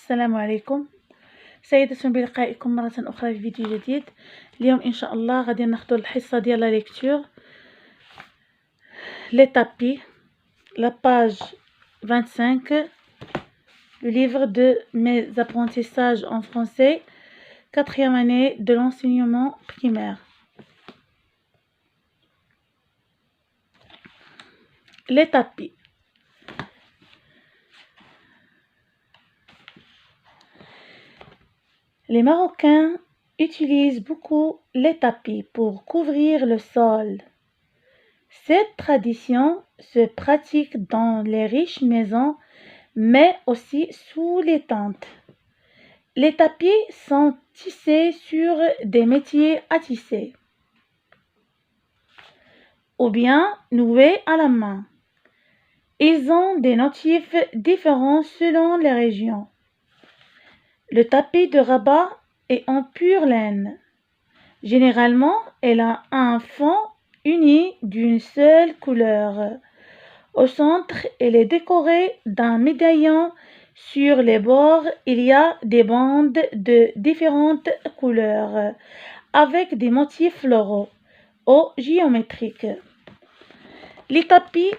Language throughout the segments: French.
السلام عليكم. سعيدة بلقائكم مرة أخرى في فيديو جديد. اليوم إن شاء الله غادي ناخدو الحصة ديال لا ليكتور لي تابي لا باج 25 le livre de mes apprentissages en français 4e année de l'enseignement primaire. Les tapis. Les Marocains utilisent beaucoup les tapis pour couvrir le sol. Cette tradition se pratique dans les riches maisons, mais aussi sous les tentes. Les tapis sont tissés sur des métiers à tisser, ou bien noués à la main. Ils ont des motifs différents selon les régions. Le tapis de Rabat est en pure laine. Généralement, elle a un fond uni d'une seule couleur. Au centre, elle est décorée d'un médaillon. Sur les bords, il y a des bandes de différentes couleurs avec des motifs floraux ou géométriques. Les tapis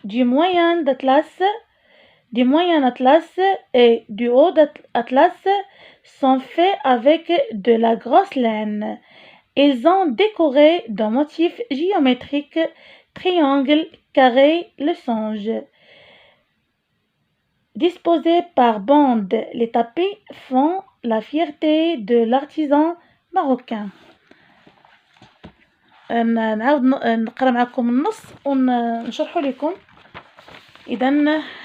du moyen Atlas et du haut Atlas sont faits avec de la grosse laine. Ils ont décoré de motifs géométriques, triangles, carrés, losanges. Disposés par bandes, les tapis font la fierté de l'artisan marocain. نعاود نقرا معكم النص ونشرحوا لكم. إذا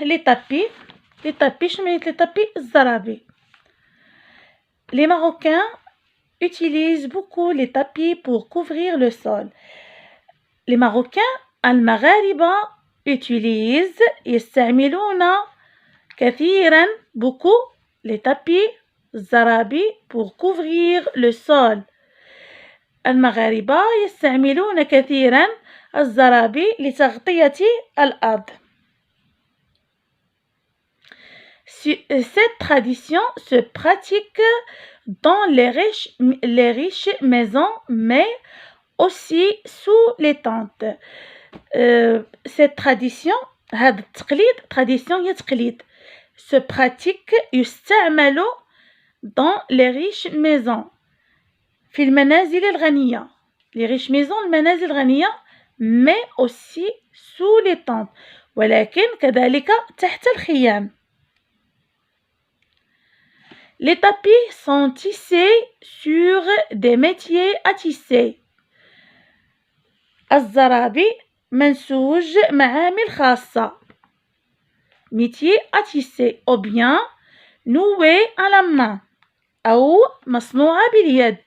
لي تابي شميت لي تابي الزرابي. Les Marocains utilisent beaucoup les tapis pour couvrir le sol. Les Marocains المغاربة يستعملون كثيرا beaucoup les tapis الزرابي pour couvrir le sol. المغاربة يستعملون كثيرا الزرابي لتغطية الأرض. Cette tradition se pratique dans les riches maisons, mais aussi sous les tentes. Cette tradition, هذا التقليد tradition هي تقليد se pratique يستعمل dans les riches maisons في المنازل الغنية les riches maisons المنازل الغنية mais aussi sous les tentes ولكن كذلك تحت الخيام. Les tapis sont tissés sur des métiers à tisser. الزرابي منسوج معامل خاصة métier à tisser ou bien noué à la main أو مصنوعة باليد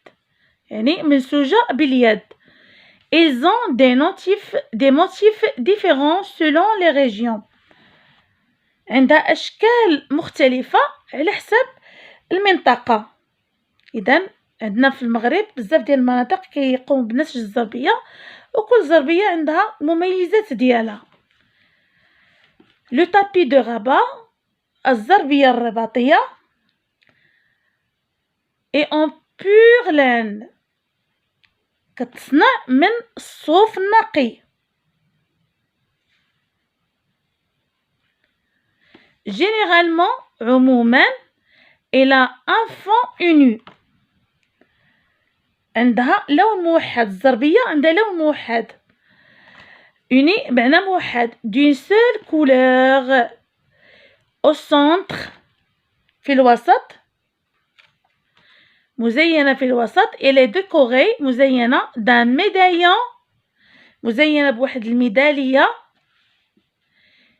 يعني منسوجة باليد. Ils ont des motifs différents selon les régions. عندها أشكال مختلفة على حسب المنطقة. إذن عندنا في المغرب بزاف ديال المناطق كيقوموا بنسج الزربية وكل زربية عندها المميزات ديالها. Le tapis de Rabat الزربية الرباطية est en pure laine كتصنع من الصوف النقي. Généralement عموما elle a un fond uni. عندها لون موحد. الزربية عندها لون موحد. uni بمعنى موحد. d'une seule couleur. au centre في الوسط مزينة في الوسط. elle est décorée مزينة d'un médaillon مزينة بواحد الميدالية.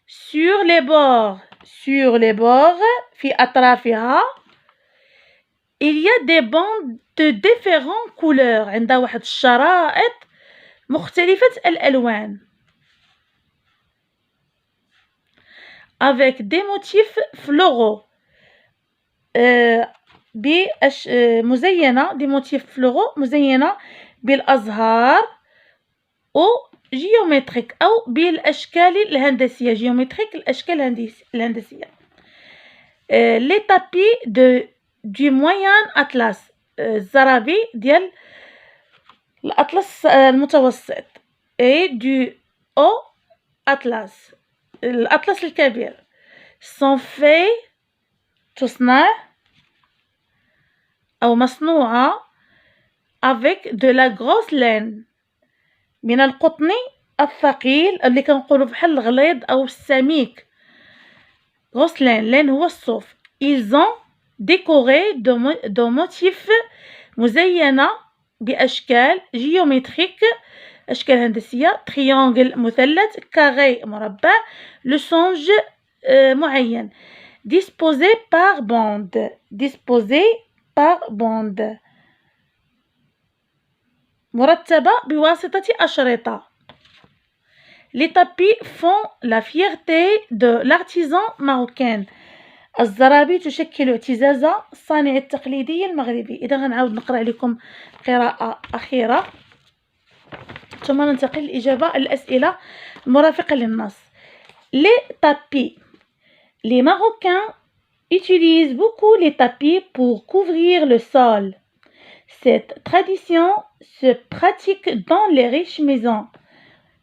sur les bords في أطرافها il y a des bandes de différentes couleurs. عندها واحد الشرائط مختلفة الألوان avec des motifs floraux مزينة des motifs floraux مزينة بالأزهار أو جيومتريك أو بالأشكال الهندسية. جيومتريك الأشكال الهندسية. les tapis du moyen atlas الزرابي ديال الأطلس المتوسط et du haut atlas الأطلس الكبير sont faits تصنع أو مصنوعة avec de la grosse laine من القطن الثقيل اللي كنقولوا بحال الغليظ أو السميك grosse laine laine هو الصوف ils ont décoré de motifs مزينة بأشكال جيومتريك أشكال هندسية triangle مثلث carré مربع لوسانج معين disposé par bande مرتبة بواسطة أشرطة. Les tapis font la fierté de l'artisan marocain. الزرابي تشكل اعتزاز الصانع التقليدي المغربي. إذا غنعاود نقرأ لكم قراءة أخيرة ثم ننتقل للإجابة على الأسئلة المرافقة للنص. Les tapis. Les Marocains utilisent beaucoup les tapis pour couvrir le sol. Cette tradition se pratique dans les riches maisons,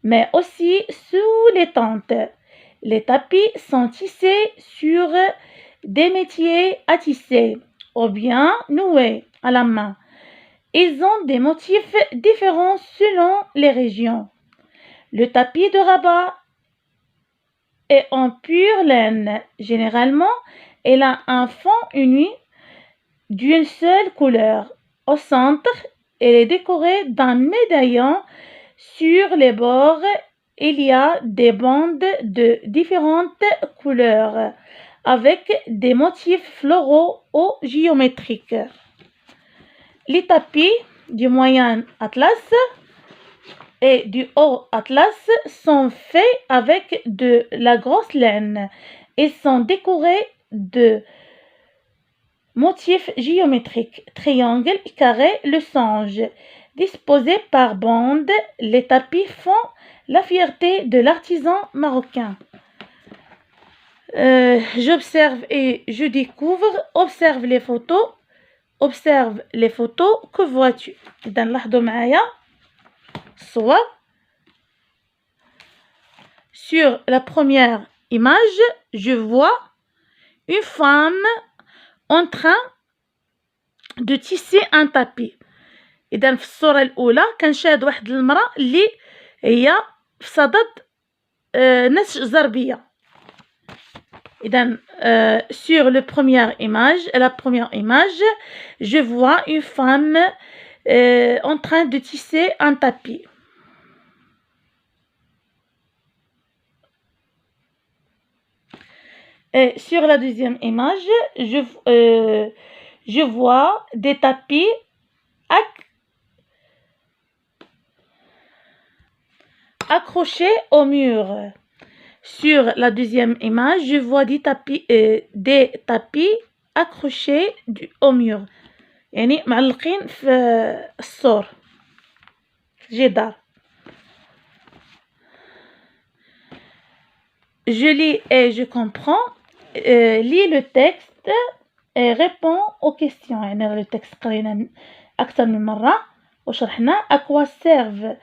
mais aussi sous les tentes. Les tapis sont tissés sur des métiers à tisser ou bien noués à la main. Ils ont des motifs différents selon les régions. Le tapis de Rabat est en pure laine. Généralement, elle a un fond uni d'une seule couleur. Au centre, elle est décorée d'un médaillon. Sur les bords, il y a des bandes de différentes couleurs avec des motifs floraux ou géométriques. Les tapis du moyen atlas et du haut atlas sont faits avec de la grosse laine et sont décorés de motifs géométriques, triangle, carré, losange. Disposés par bande, les tapis font la fierté de l'artisan marocain. J'observe et je découvre. Observe les photos. Observe les photos. Que vois-tu? إذا لاحظوا معايا الصور. Sur la première image, je vois une femme en train de tisser un tapis. إذا في الصورة الأولى كنشاهد واحد المرأة اللي هي في صدد نسج زربية. إذا sur la première image, je vois une femme en train de tisser un tapis. Et sur la deuxième image, je vois des tapis accrochés au mur. Sur la deuxième image, je vois des tapis accrochés au mur. يعني معلقين في السور جدار. Je lis et je comprends. Lis le texte et réponds aux questions. يعني le texte قرينا أكثر من مرة وشرحنا. À quoi servent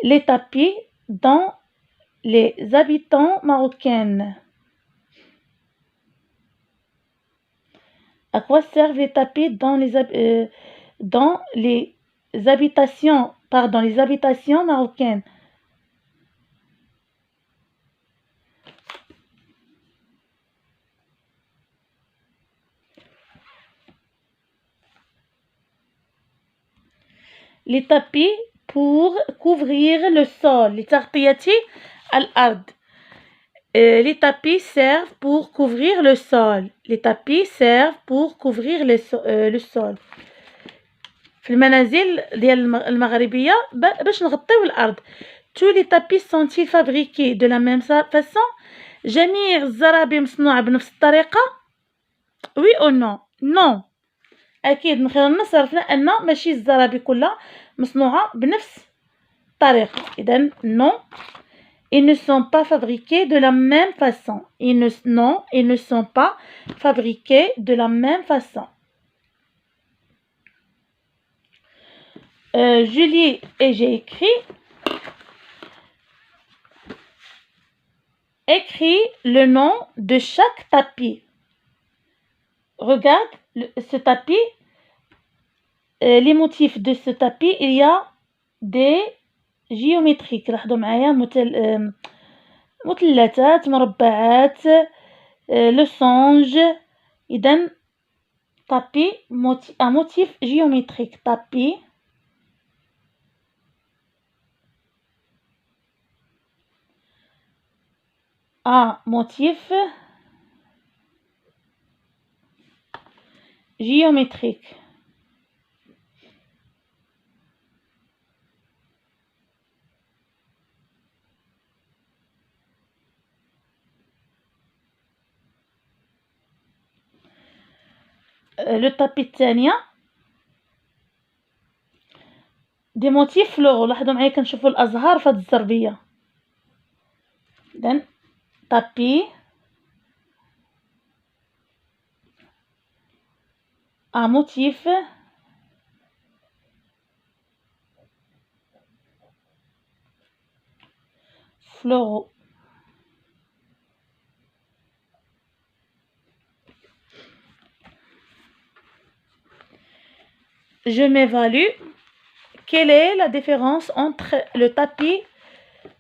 les tapis dans les habitants marocains? À quoi servent les tapis dans les habitations marocaines? Les tapis pour couvrir le sol. لتغطية الأرض. Les tapis servent pour couvrir le sol. Les tapis servent pour couvrir le sol. في المنازل ديال المغربية باش نغطيو الأرض. Tous les tapis sont-ils fabriqués de la même façon? جميع الزرابي مصنوعة بنفس الطريقة؟ Oui ou non? Non. أكيد من خلال النص عرفنا أن ماشي الزرابي كلها مصنوعة بنفس الطريقة. إذن non. Ils ne sont pas fabriqués de la même façon. Ils ne sont pas fabriqués de la même façon. Je lis et j'ai écrit. Écris le nom de chaque tapis. Regarde ce tapis. Les motifs de ce tapis, il y a des géométriques. لاحظوا معايا مثلثات مربعات لوسانج. إذن tapis un motif géométrique. Tapis un motif géométrique. Le tapis الثانية دي موتيف فلورو. لاحظوا معايا كنشوفوا الازهار في هاد الزربيه. اذا tapis un motif floraux. Je m'évalue. Quelle est la différence entre le tapis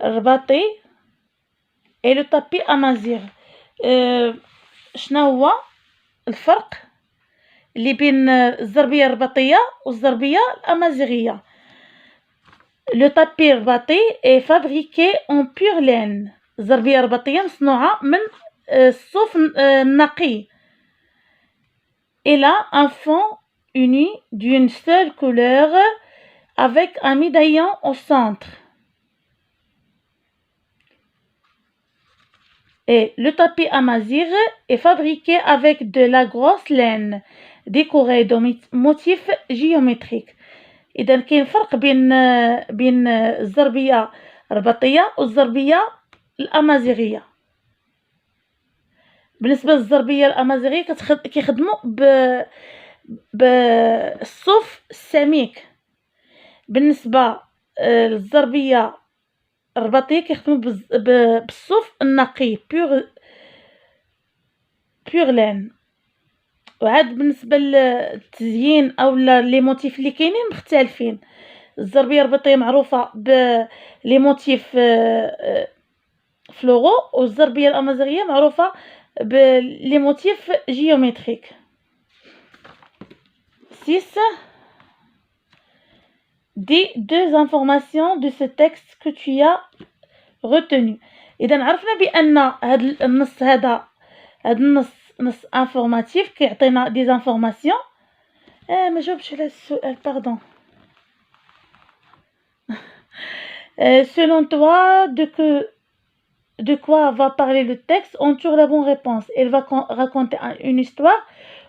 رباطي et le tapis amazigh? شنو هو الفرق اللي بين الزربية الرباطية والزربية الأمازيغية؟ Le tapis رباطي est fabriqué en pure laine. الزربية الرباطية مصنوعة من الصوف النقي. Elle a un fond uni d'une seule couleur avec un médaillon au centre. Et le tapis amazigh est fabriqué avec de la grosse laine décorée de motifs géométriques. إذا كاين فرق بين الزربية الرباطية والزربية الأمازيغية. بالنسبة للزربية الأمازيغية كيخدموا بالصوف السميك. بالنسبة للزربية الرباطية كيخدموا بالصوف النقي بيور لين. وعاد بالنسبة للتزيين أو لي موتيف اللي كاينين مختلفين. الزربية الرباطية معروفة بلي موتيف فلورو والزربية الأمازيغية معروفة بلي موتيف géométriques. 6. Dis 2 informations de ce texte que tu as retenu. إذا عرفنا بأن هذا النص نص انفورماتيف كيعطينا دي انفورماسيون. ما جاوبش على السؤال باردون. Selon toi, de quoi va parler le texte? Entoure la bonne réponse. Elle va raconter une histoire.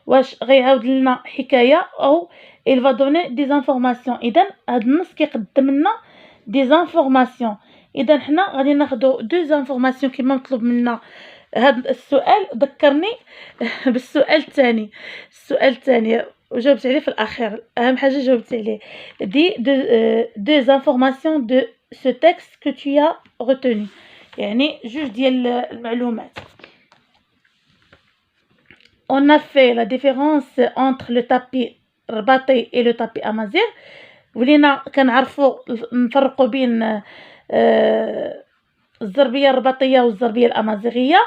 واش غيعاود لنا حكايه او il va donner des informations. اذا هذا النص كيقدم لنا des informations. اذا حنا غادي ناخذوا 2 انفورماسيون كما مطلوب منا. هذا السؤال ذكرني بالسؤال الثاني. السؤال الثاني وجاوبت عليه في الاخير. اهم حاجه جاوبت عليه. دي 2 انفورماسيون de ce texte que tu as retenu. يعني 2 ديال المعلومات. On a fait la différence entre le tapis رباطي et le tapis amazigh. ولينا كنعرفوا نفرقوا بين الزربية الرباطية والزربية الأمازيغية.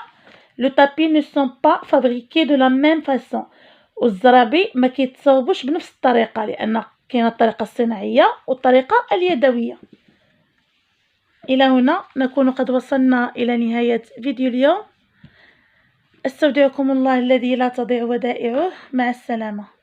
Le tapis ne sont pas fabriqués de la même façon. والزرابي ما كيتصاوبوش بنفس الطريقة لأن كاينة الطريقة الصناعية والطريقة اليدوية. إلى هنا نكون قد وصلنا إلى نهاية فيديو اليوم. استودعكم الله الذي لا تضيع ودائعه. مع السلامة.